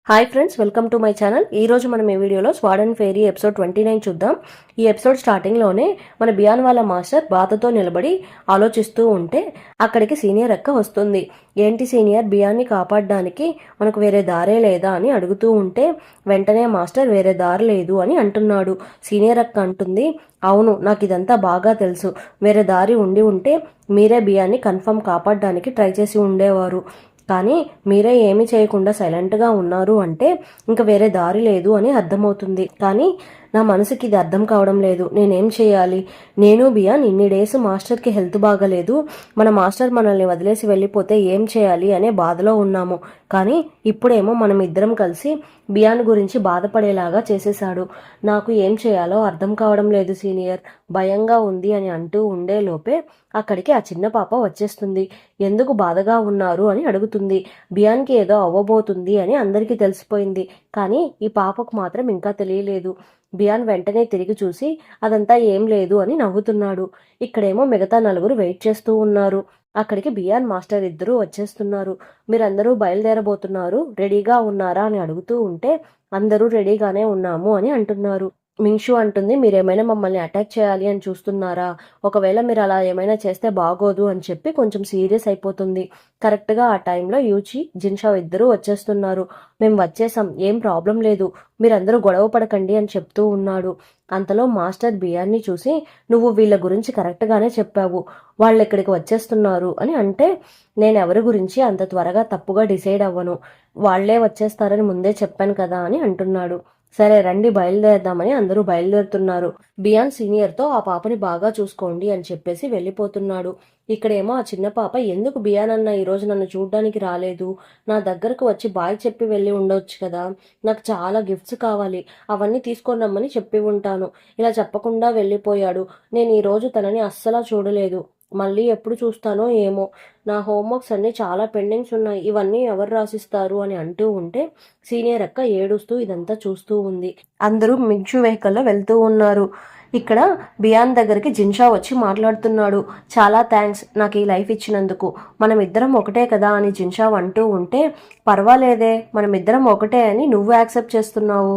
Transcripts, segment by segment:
Hi friends, welcome to my channel. ఈ రోజు మనం ఈ వీడియోలో స్వాడ్ అండ్ ఫెయిరీ ఎపిసోడ్ 29 చూద్దాం. ఈ ఎపిసోడ్ స్టార్టింగ్లోనే మన బియాన్ వాళ్ళ మాస్టర్ బాతతో నిలబడి ఆలోచిస్తూ ఉంటే అక్కడికి సీనియర్ అక్క వస్తుంది. ఏంటి సీనియర్, బియాన్ని కాపాడడానికి మనకు వేరే దారే లేదా అని అడుగుతూ ఉంటే వెంటనే మాస్టర్ వేరే దారి లేదు అని అంటున్నాడు. సీనియర్ అక్క అంటుంది, అవును నాకు ఇదంతా బాగా తెలుసు. వేరే దారి ఉండి ఉంటే మీరే బియాన్ని కన్ఫర్మ్ కాపాడడానికి ట్రై చేసి ఉండేవారు. కానీ మీరే ఏమీ చేయకుండా సైలెంట్గా ఉన్నారు అంటే ఇంకా వేరే దారి లేదు అని అర్థమవుతుంది. కానీ నా మనసుకి ఇది అర్థం కావడం లేదు. నేనేం చేయాలి? నేను బియాన్ ఇన్ని డేస్ మాస్టర్కి హెల్త్ బాగలేదు, మన మాస్టర్ మనల్ని వదిలేసి వెళ్ళిపోతే ఏం చేయాలి అనే బాధలో ఉన్నాము. కానీ ఇప్పుడేమో మనం ఇద్దరం కలిసి బియాన్ గురించి బాధపడేలాగా చేసేశాడు. నాకు ఏం చేయాలో అర్థం కావడం లేదు సీనియర్, భయంగా ఉంది అని అంటూ ఉండే లోపే అక్కడికి ఆ చిన్న పాప వచ్చేస్తుంది. ఎందుకు బాధగా ఉన్నారు అని అడుగుతుంది. బియాన్కి ఏదో అవ్వబోతుంది అని అందరికీ తెలిసిపోయింది, కానీ ఈ పాపకు మాత్రం ఇంకా తెలియలేదు. బియాన్ వెంటనే తిరిగి చూసి అదంతా ఏం లేదు అని నవ్వుతున్నాడు. ఇక్కడేమో మిగతా నలుగురు వెయిట్ చేస్తూ ఉన్నారు. అక్కడికి బియాన్ మాస్టర్ ఇద్దరు వచ్చేస్తున్నారు. మీరందరూ బయలుదేరబోతున్నారు, రెడీగా ఉన్నారా అని అడుగుతూ ఉంటే అందరూ రెడీగానే ఉన్నాము అని అంటున్నారు. మింగ్షు అంటుంది, మీరేమైనా మమ్మల్ని అటాక్ చేయాలి అని చూస్తున్నారా? ఒకవేళ మీరు అలా ఏమైనా చేస్తే బాగోదు అని చెప్పి కొంచెం సీరియస్ అయిపోతుంది. కరెక్ట్గా ఆ టైంలో యూచి జిన్షా ఇద్దరూ వచ్చేస్తున్నారు. మేము వచ్చేసాం, ఏం ప్రాబ్లం లేదు, మీరందరూ గొడవ పడకండి అని చెప్తూ ఉన్నాడు. అంతలో మాస్టర్ బియాన్ని చూసి, నువ్వు వీళ్ళ గురించి కరెక్ట్గానే చెప్పావు, వాళ్ళు ఇక్కడికి వచ్చేస్తున్నారు అని అంటే నేను ఎవరి గురించి అంత త్వరగా తప్పుగా డిసైడ్ అవ్వను, వాళ్లే వచ్చేస్తారని ముందే చెప్పాను కదా అని అంటున్నాడు. సరే రండి బయలుదేరదామని అందరూ బయలుదేరుతున్నారు. బియాన్ సీనియర్తో ఆ పాపని బాగా చూసుకోండి అని చెప్పేసి వెళ్ళిపోతున్నాడు. ఇక్కడేమో ఆ చిన్న పాప, ఎందుకు బియాన్ అన్న ఈరోజు నన్ను చూడ్డానికి రాలేదు? నా దగ్గరకు వచ్చి బాయ్ చెప్పి వెళ్ళి ఉండొచ్చు కదా, నాకు చాలా గిఫ్ట్స్ కావాలి, అవన్నీ తీసుకొని రమ్మని చెప్పి ఉంటాను, ఇలా చెప్పకుండా వెళ్ళిపోయాడు. నేను ఈరోజు తనని అస్సలా చూడలేదు, మళ్ళీ ఎప్పుడు చూస్తానో ఏమో, నా హోంవర్క్స్ అన్నీ చాలా పెండింగ్స్ ఉన్నాయి, ఇవన్నీ ఎవరు రాసిస్తారు అని అంటూ ఉంటే సీనియర్ అక్క ఏడుస్తూ ఇదంతా చూస్తూ ఉంది. అందరూ మించు వెహికల్లో వెళ్తూ ఉన్నారు. ఇక్కడ బియాన్ దగ్గరికి జిన్షా వచ్చి మాట్లాడుతున్నాడు. చాలా థ్యాంక్స్ నాకు ఈ లైఫ్ ఇచ్చినందుకు, మనం ఇద్దరం ఒకటే కదా అని జిన్షా అంటూ ఉంటే పర్వాలేదే, మనం ఇద్దరం ఒకటే అని నువ్వు యాక్సెప్ట్ చేస్తున్నావు.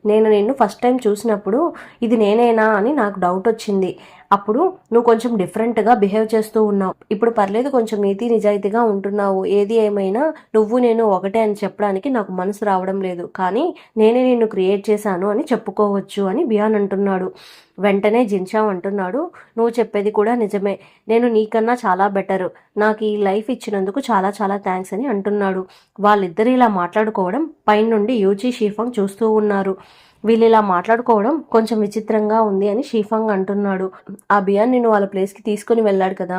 నేను నిన్ను ఫస్ట్ టైం చూసినప్పుడు ఇది నేనేనా అని నాకు డౌట్ వచ్చింది. అప్పుడు నువ్వు కొంచెం డిఫరెంట్గా బిహేవ్ చేస్తూ ఉన్నావు, ఇప్పుడు పర్లేదు, కొంచెం నీతి నిజాయితీగా ఉంటున్నావు. ఏది ఏమైనా నువ్వు నేను ఒకటే అని చెప్పడానికి నాకు మనసు రావడం లేదు, కానీ నేనే నిన్ను క్రియేట్ చేశాను అని చెప్పుకోవచ్చు అని బియాన్ అంటున్నాడు. వెంటనే జిన్షా అంటున్నాడు, నువ్వు చెప్పేది కూడా నిజమే, నేను నీకన్నా చాలా బెటర్, నాకు ఈ లైఫ్ ఇచ్చినందుకు చాలా చాలా థ్యాంక్స్ అని అంటున్నాడు. వాళ్ళిద్దరు ఇలా మాట్లాడుకోవడం పైనుండి యూచి షీఫంగ్ చూస్తూ ఉన్నారు. వీళ్ళు ఇలా మాట్లాడుకోవడం కొంచెం విచిత్రంగా ఉంది అని షీఫంగ్ అంటున్నాడు. ఆ బియాన్ నిన్ను వాళ్ళ ప్లేస్కి తీసుకుని వెళ్ళాడు కదా,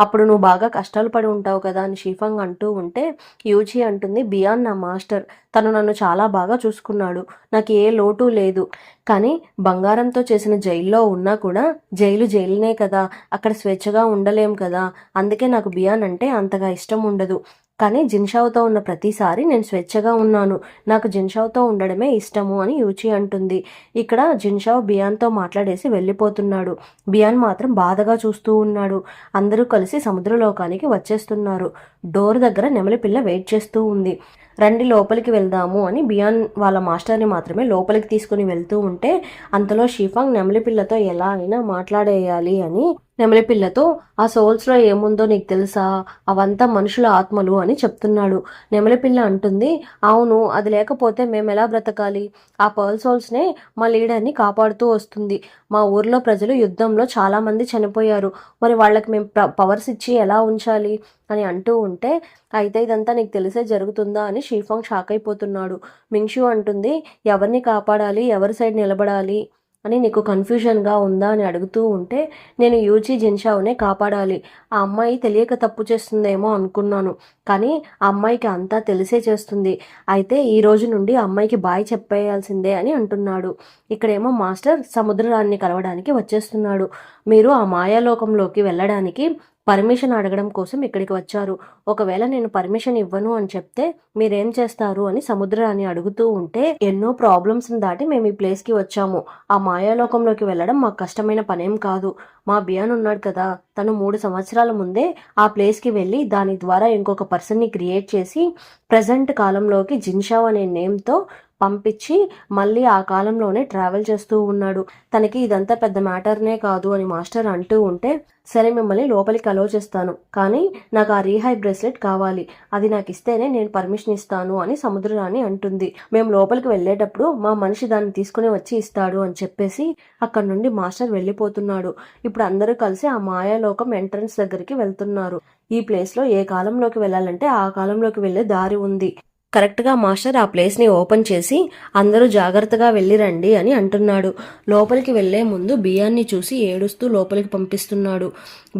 అప్పుడు నువ్వు బాగా కష్టాలు పడి ఉంటావు కదా అని షీఫంగ్ అంటూ ఉంటే యూచి అంటుంది, బియాన్ నా మాస్టర్, తను నన్ను చాలా బాగా చూసుకున్నాడు, నాకు ఏ లోటు లేదు. కానీ బంగారంతో చేసిన జైల్లో ఉన్నా కూడా జైలునే కదా, అక్కడ స్వేచ్ఛగా ఉండలేం కదా, అందుకే నాకు బియాన్ అంటే అంతగా ఇష్టం ఉండదు. కానీ జిన్షావుతో ఉన్న ప్రతిసారి నేను స్వేచ్ఛగా ఉన్నాను, నాకు జిన్షావుతో ఉండడమే ఇష్టము అని యూచి అంటుంది. ఇక్కడ జిన్షావ్ బియాన్తో మాట్లాడేసి వెళ్ళిపోతున్నాడు. బియాన్ మాత్రం బాధగా చూస్తూ ఉన్నాడు. అందరూ కలిసి సముద్రలోకానికి వచ్చేస్తున్నారు. డోర్ దగ్గర నెమలి పిల్ల వెయిట్ చేస్తూ ఉంది. రండి లోపలికి వెళ్దాము అని బియాన్ వాళ్ళ మాస్టర్ని మాత్రమే లోపలికి తీసుకుని వెళ్తూ ఉంటే అంతలో షీఫాంగ్ నెమలి పిల్లతో ఎలా అయినా మాట్లాడేయాలి అని నెమలి పిల్లతో, ఆ సోల్స్లో ఏముందో నీకు తెలుసా, అవంతా మనుషుల ఆత్మలు అని చెప్తున్నాడు. నెమలి పిల్ల అంటుంది, అవును, అది లేకపోతే మేము ఎలా బ్రతకాలి? ఆ పర్ల్ సోల్స్నే మా లీడర్ని కాపాడుతూ వస్తుంది. మా ఊర్లో ప్రజలు యుద్ధంలో చాలామంది చనిపోయారు, మరి వాళ్ళకి మేము పవర్స్ ఇచ్చి ఎలా ఉంచాలి అని అంటూ ఉంటే, అయితే ఇదంతా నీకు తెలిసే జరుగుతుందా అని షీఫాంగ్ షాక్ అయిపోతున్నాడు. మింగ్షు అంటుంది, ఎవరిని కాపాడాలి, ఎవరి సైడ్ నిలబడాలి అని నీకు కన్ఫ్యూజన్గా ఉందా అని అడుగుతూ ఉంటే, నేను యూచి జిన్షావునే కాపాడాలి, ఆ అమ్మాయి తెలియక తప్పు చేస్తుందేమో అనుకున్నాను, కానీ ఆ అమ్మాయికి అంతా తెలిసే చేస్తుంది, అయితే ఈ రోజు నుండి ఆ అమ్మాయికి బాయ్ చెప్పేయాల్సిందే అని అంటున్నాడు. ఇక్కడేమో మాస్టర్ సముద్రాన్ని కలవడానికి వచ్చేస్తున్నాడు. మీరు ఆ మాయాలోకంలోకి వెళ్ళడానికి పర్మిషన్ అడగడం కోసం ఇక్కడికి వచ్చారు. ఒకవేళ నేను పర్మిషన్ ఇవ్వను అని చెప్తే మీరేం చేస్తారు అని సముద్రాన్ని అడుగుతూ ఉంటే, ఎన్నో ప్రాబ్లమ్స్ని దాటి మేము ఈ ప్లేస్కి వచ్చాము. ఆ మాయాలోకంలోకి వెళ్ళడం మాకు కష్టమైన పనేం కాదు. మా బియాన్ ఉన్నాడు కదా, తను 3 సంవత్సరాల ముందే ఆ ప్లేస్కి వెళ్ళి దాని ద్వారా ఇంకొక పర్సన్ని క్రియేట్ చేసి ప్రజెంట్ కాలంలోకి జిన్షావ్ అనే నేమ్తో పంపించి మళ్ళీ ఆ కాలంలోనే ట్రావెల్ చేస్తూ ఉన్నాడు. తనకి ఇదంతా పెద్ద మ్యాటర్నే కాదు అని మాస్టర్ అంటూ ఉంటే, సరే మిమ్మల్ని లోపలికి అలో చేస్తాను, కానీ నాకు ఆ రీహై బ్రేస్లెట్ కావాలి, అది నాకు ఇస్తేనే నేను పర్మిషన్ ఇస్తాను అని సముద్రరాణి అంటుంది. మేము లోపలికి వెళ్ళేటప్పుడు మా మనిషి దాన్ని తీసుకుని వచ్చి ఇస్తాడు అని చెప్పేసి అక్కడి నుండి మాస్టర్ వెళ్ళిపోతున్నాడు. ఇప్పుడు అందరూ కలిసి ఆ మాయాలోకం ఎంట్రన్స్ దగ్గరికి వెళ్తున్నారు. ఈ ప్లేస్లో ఏ కాలంలోకి వెళ్ళాలంటే ఆ కాలంలోకి వెళ్ళే దారి ఉంది. కరెక్ట్గా మాస్టర్ ఆ ప్లేస్ని ఓపెన్ చేసి అందరూ జాగ్రత్తగా వెళ్ళిరండి అని అంటున్నాడు. లోపలికి వెళ్లే ముందు బియాన్ని చూసి ఏడుస్తూ లోపలికి పంపిస్తున్నాడు.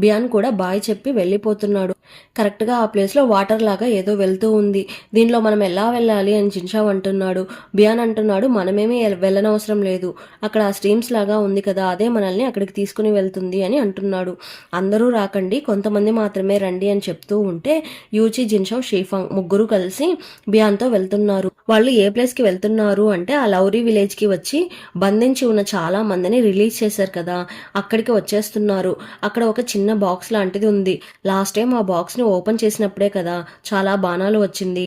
బియాన్ కూడా బాయ్ చెప్పి వెళ్ళిపోతున్నాడు. కరెక్ట్గా ఆ ప్లేస్లో వాటర్ లాగా ఏదో వెళ్తూ ఉంది. దీనిలో మనం ఎలా వెళ్ళాలి అని జిన్షావ్ అంటున్నాడు. బియాన్ అంటున్నాడు, మనమేమీ వెళ్ళనవసరం లేదు, అక్కడ ఆ స్ట్రీమ్స్ లాగా ఉంది కదా, అదే మనల్ని అక్కడికి తీసుకుని వెళ్తుంది అని అంటున్నాడు. అందరూ రాకండి, కొంతమంది మాత్రమే రండి అని చెప్తూ ఉంటే యూచి, జిన్షావ్, షీఫాంగ్ ముగ్గురు కలిసి బియాన్తో వెళ్తున్నారు. వాళ్ళు ఏ ప్లేస్కి వెళ్తున్నారు అంటే ఆ లౌరీ విలేజ్కి వచ్చి బంధించి ఉన్న చాలా మందిని రిలీజ్ చేశారు కదా, అక్కడికి వచ్చేస్తున్నారు. అక్కడ ఒక చిన్న బాక్స్ లాంటిది ఉంది. లాస్ట్ టైం ఆ బాక్స్ని ఓపెన్ చేసినప్పుడే కదా చాలా బాణాలు వచ్చింది.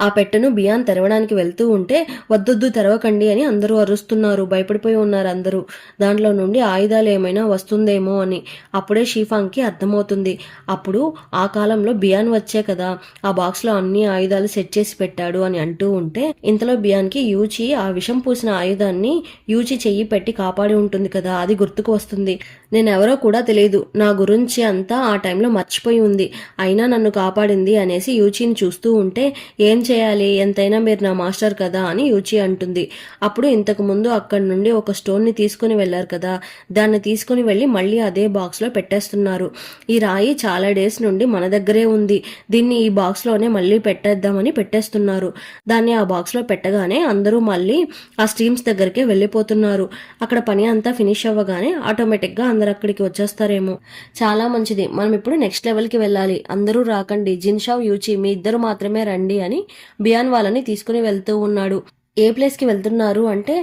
ఆ పెట్టెను బియాన్ తెరవడానికి వెళ్తూ ఉంటే వద్దొద్దు తెరవకండి అని అందరూ అరుస్తున్నారు. భయపడిపోయి ఉన్నారు అందరూ. దాంట్లో నుండి ఆయుధాలు ఏమైనా వస్తుందేమో అని. అప్పుడే షీఫాంగ్కి అర్థమవుతుంది. అప్పుడు ఆ కాలంలో బియాన్ వచ్చే కదా ఆ బాక్స్లో అన్ని ఆయుధాలు సెట్ చేసి పెట్టాడు అని అంటూ ఉంటే, ఇంతలో బియాన్కి యూచి ఆ విషం పూసిన ఆయుధాన్ని యూచి చెయ్యి పెట్టి కాపాడి ఉంటుంది కదా, అది గుర్తుకు వస్తుంది. నేనెవరో కూడా తెలియదు, నా గురించి అంతా ఆ టైంలో మర్చిపోయి ఉంది, అయినా నన్ను కాపాడింది అనేసి యూచిని చూస్తూ ఉంటే, ఏం చేయాలి, ఎంతైనా మీరు నా మాస్టర్ కదా అని యూచి అంటుంది. అప్పుడు ఇంతకు ముందు అక్కడి నుండి ఒక స్టోన్ని తీసుకుని వెళ్లారు కదా, దాన్ని తీసుకుని వెళ్ళి మళ్ళీ అదే బాక్స్లో పెట్టేస్తున్నారు. ఈ రాయి చాలా డేస్ నుండి మన దగ్గరే ఉంది, దీన్ని ఈ బాక్స్లోనే మళ్ళీ పెట్టేద్దామని పెట్టేస్తున్నారు. దాన్ని ఆ బాక్స్లో పెట్టగానే అందరూ మళ్ళీ ఆ స్ట్రీమ్స్ దగ్గరికే వెళ్ళిపోతున్నారు. అక్కడ పని అంతా ఫినిష్ అవ్వగానే ఆటోమేటిక్గా అందరు అక్కడికి వచ్చేస్తారేమో. చాలా మంచిది, మనం ఇప్పుడు నెక్స్ట్ లెవెల్కి వెళ్ళాలి, అందరూ రాకండి, జిన్షావ్, యూచి మీ ఇద్దరు మాత్రమే రండి అని బియాన్ వాళ్ళని తీసుకుని వెళ్తూ ఉన్నాడు. ఏ ప్లేస్కి వెళ్తున్నారు అంటే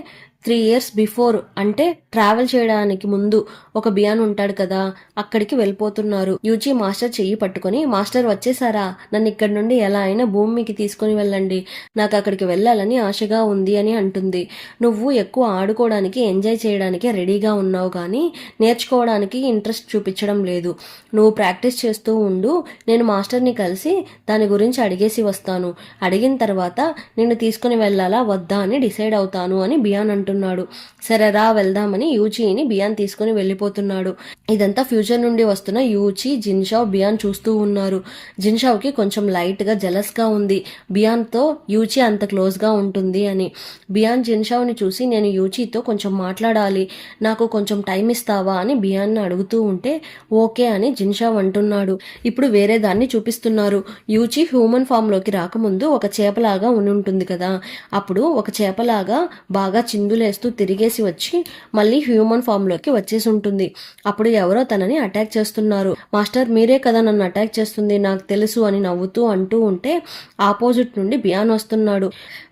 3 years బిఫోర్, అంటే ట్రావెల్ చేయడానికి ముందు ఒక బియాన్ ఉంటాడు కదా, అక్కడికి వెళ్ళిపోతున్నారు. యూచి మాస్టర్ చెయ్యి పట్టుకొని, మాస్టర్ వచ్చేసారా, నన్ను ఇక్కడి నుండి ఎలా అయినా భూమికి తీసుకుని వెళ్ళండి, నాకు అక్కడికి వెళ్ళాలని ఆశగా ఉంది అని అంటుంది. నువ్వు ఎక్కువ ఆడుకోవడానికి ఎంజాయ్ చేయడానికి రెడీగా ఉన్నావు కానీ నేర్చుకోవడానికి ఇంట్రెస్ట్ చూపించడం లేదు. నువ్వు ప్రాక్టీస్ చేస్తూ ఉండు, నేను మాస్టర్ని కలిసి దాని గురించి అడిగేసి వస్తాను, అడిగిన తర్వాత నిన్ను తీసుకుని వెళ్ళాలా వద్దా అని డిసైడ్ అవుతాను అని బియాన్ అంటున్నాడు. సరేరా వెళ్దామని యూచిని బియాన్ తీసుకుని వెళ్ళిపోతున్నాడు. ఇదంతా ఫ్యూచర్ నుండి వస్తున్న యూచి, జిన్షావ్, బియాన్ చూస్తూ ఉన్నారు. జిన్షావ్కి కొంచెం లైట్గా జెలస్గా ఉంది బియాన్తో యూచి అంత క్లోజ్గా ఉంటుంది అని. బియాన్ జిన్షావ్ని చూసి, నేను యూచితో కొంచెం మాట్లాడాలి, నాకు కొంచెం టైం ఇస్తావా అని బియాన్ని అడుగుతూ ఉంటే ఓకే అని జిన్షావ్ అంటున్నాడు. ఇప్పుడు వేరే దాన్ని చూపిస్తున్నారు. యూచి హ్యూమన్ ఫామ్లోకి రాకముందు ఒక చేపలాగా ఉంటుంది కదా, అప్పుడు ఒక చేపలాగా బాగా చిందులేస్తూ తిరిగేసి వచ్చి మళ్ళీ హ్యూమన్ ఫామ్లోకి వచ్చేసి ఉంటుంది. అప్పుడు ఎవరో తనని అటాక్ చేస్తున్నారు. మాస్టర్ మీరే కదా నన్ను అటాక్ చేస్తుంది, నాకు తెలుసు అని నవ్వుతూ అంటూ ఉంటే ఆపోజిట్ నుండి బియాన్ వస్తున్నాడు.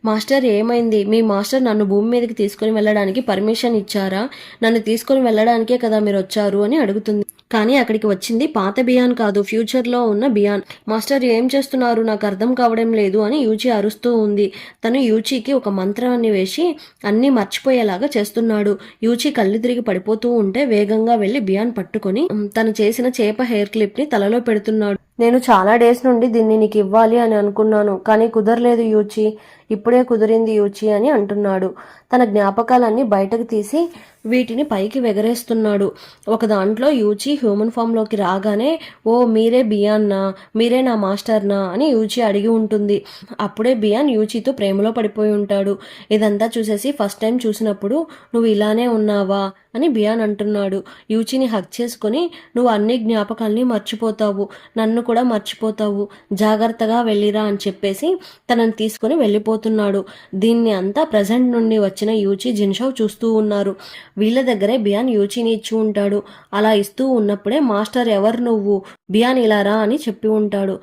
మాస్టర్ ఏమైంది, మీ మాస్టర్ నన్ను భూమి మీదకి తీసుకుని వెళ్ళడానికి పర్మిషన్ ఇచ్చారా, నన్ను తీసుకుని వెళ్ళడానికే కదా మీరు వచ్చారు అని అడుగుతుంది. కానీ అక్కడికి వచ్చింది పాత బియాన్ కాదు, ఫ్యూచర్లో ఉన్న బియాన్. మాస్టర్ ఏం చేస్తున్నారు, నాకు అర్థం కావడం లేదు అని యూచి అరుస్తూ ఉంది. తను యూచికి ఒక మంత్రాన్ని వేసి అన్నీ మర్చిపోయేలాగా చేస్తున్నాడు. యూచి కళ్ళు తిరిగి పడిపోతూ ఉంటే వేగంగా వెళ్లి బియాన్ పట్టుకొని తను చేసిన చేప హెయిర్ క్లిప్ని తలలో పెడుతున్నాడు. నేను చాలా డేస్ నుండి దీన్ని నీకు ఇవ్వాలి అని అనుకున్నాను, కానీ కుదరలేదు యూచి, ఇప్పుడే కుదిరింది యూచి అని అంటున్నాడు. తన జ్ఞాపకాలన్నీ బయటకు తీసి వీటిని పైకి వెగరేస్తున్నాడు. ఒక దాంట్లో యూచి హ్యూమన్ ఫామ్లోకి రాగానే, ఓ మీరే బియాన్నా, మీరే నా మాస్టర్నా అని యూచి అడిగి ఉంటుంది. అప్పుడే బియాన్ యూచితో ప్రేమలో పడిపోయి ఉంటాడు. ఇదంతా చూసేసి ఫస్ట్ టైం చూసినప్పుడు నువ్వు ఇలానే ఉన్నావా అని బియాన్ అంటున్నాడు. యూచిని హక్ చేసుకుని, నువ్వు అన్ని జ్ఞాపకాల్ని మర్చిపోతావు, నన్ను కూడా మర్చిపోతావు, జాగ్రత్తగా వెళ్ళిరా అని చెప్పేసి తనని తీసుకుని వెళ్ళిపోతాడు. వెళ్ళిపోతున్నాడు. దీన్ని అంతా ప్రజెంట్ నుండి వచ్చిన యూచి జిన్షో చూస్తూ ఉన్నారు. వీళ్ళ దగ్గరే బియాన్ యూచిని ఇచ్చి ఉంటాడు. అలా ఇస్తూ ఉన్నప్పుడే మాస్టర్ ఎవరు నువ్వు, బియాన్ ఇలా రా అని చెప్పి ఉంటాడు.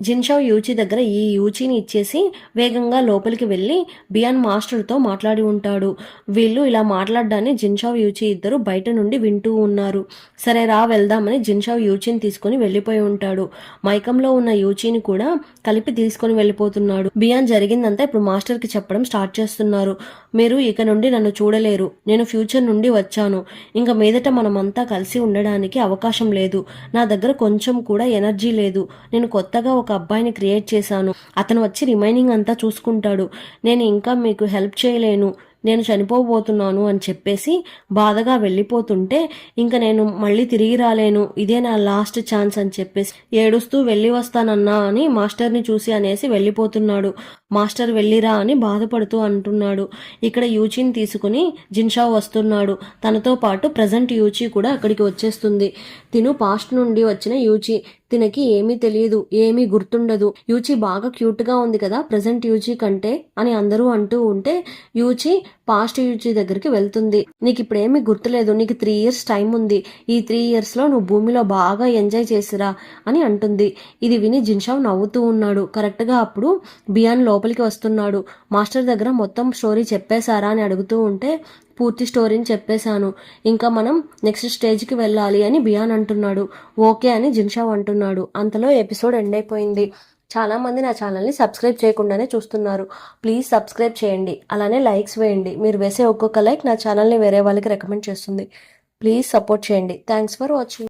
జిన్షో యూచి దగ్గర ఈ యూచిని ఇచ్చేసి వేగంగా లోపలికి వెళ్ళి బియాన్ మాస్టర్తో మాట్లాడి ఉంటాడు. వీళ్ళు ఇలా మాట్లాడడాన్ని జిన్షో యూచి ఇద్దరు బయట నుండి వింటూ ఉన్నారు. సరే రా వెళ్దామని జిన్షో యూచిని తీసుకుని వెళ్ళిపోయి ఉంటాడు. మైకంలో ఉన్న యూచిని కూడా కలిపి తీసుకొని వెళ్ళిపోతున్నాడు. బియాన్ జరిగిందంతా ఇప్పుడు మాస్టర్కి చెప్పడం స్టార్ట్ చేస్తున్నారు. మీరు ఇక నుండి నన్ను చూడలేరు. నేను ఫ్యూచర్ నుండి వచ్చాను. ఇంకా మీదట మనమంతా కలిసి ఉండడానికి అవకాశం లేదు. నా దగ్గర కొంచెం కూడా ఎనర్జీ లేదు. నేను కొత్తగా ఒక అబ్బాయిని క్రియేట్ చేశాను. అతను వచ్చి రిమైనింగ్ అంతా చూసుకుంటాడు. నేను ఇంకా మీకు హెల్ప్ చేయలేను. నేను చనిపోబోతున్నాను అని చెప్పేసి బాధగా వెళ్ళిపోతుంటే ఇంకా నేను మళ్ళీ తిరిగి రాలేను, ఇదే నా లాస్ట్ ఛాన్స్ అని చెప్పేసి ఏడుస్తూ వెళ్ళి వస్తానన్నా అని మాస్టర్ని చూసి అనేసి వెళ్ళిపోతున్నాడు. మాస్టర్ వెళ్ళిరా అని బాధపడుతూ అంటున్నాడు. ఇక్కడ యూచిని తీసుకుని జిన్షా వస్తున్నాడు. తనతో పాటు ప్రజెంట్ యూచి కూడా అక్కడికి వచ్చేస్తుంది. తిను పాస్ట్ నుండి వచ్చిన యూచి. తినకి ఏమీ తెలియదు, ఏమీ గుర్తుండదు. యూచి బాగా క్యూట్గా ఉంది కదా ప్రజెంట్ యూచి కంటే అని అందరూ అంటూ ఉంటే యూచి పాస్ట్ యూచి దగ్గరికి వెళ్తుంది. నీకు ఇప్పుడు ఏమీ గుర్తులేదు, నీకు 3 years టైం ఉంది. ఈ 3 yearsలో నువ్వు భూమిలో బాగా ఎంజాయ్ చేసిరా అని అంటుంది. ఇది విని జిన్షావ్ నవ్వుతూ ఉన్నాడు. కరెక్ట్గా అప్పుడు బియాన్ లోపలికి వస్తున్నాడు. మాస్టర్ దగ్గర మొత్తం స్టోరీ చెప్పేశారా అని అడుగుతూ ఉంటే పూర్తి స్టోరీని చెప్పేశాను, ఇంకా మనం నెక్స్ట్ స్టేజ్కి వెళ్ళాలి అని బియాన్ అంటున్నాడు. ఓకే అని జిన్షావ్ అంటున్నాడు. అంతలో ఎపిసోడ్ ఎండ్ అయిపోయింది. చాలామంది నా ఛానల్ని సబ్స్క్రైబ్ చేయకుండానే చూస్తున్నారు. ప్లీజ్ సబ్స్క్రైబ్ చేయండి, అలానే లైక్స్ వేయండి. మీరు వేసే ఒక్కొక్క లైక్ నా ఛానల్ని వేరే వాళ్ళకి రికమెండ్ చేస్తుంది. ప్లీజ్ సపోర్ట్ చేయండి. Thanks for watching.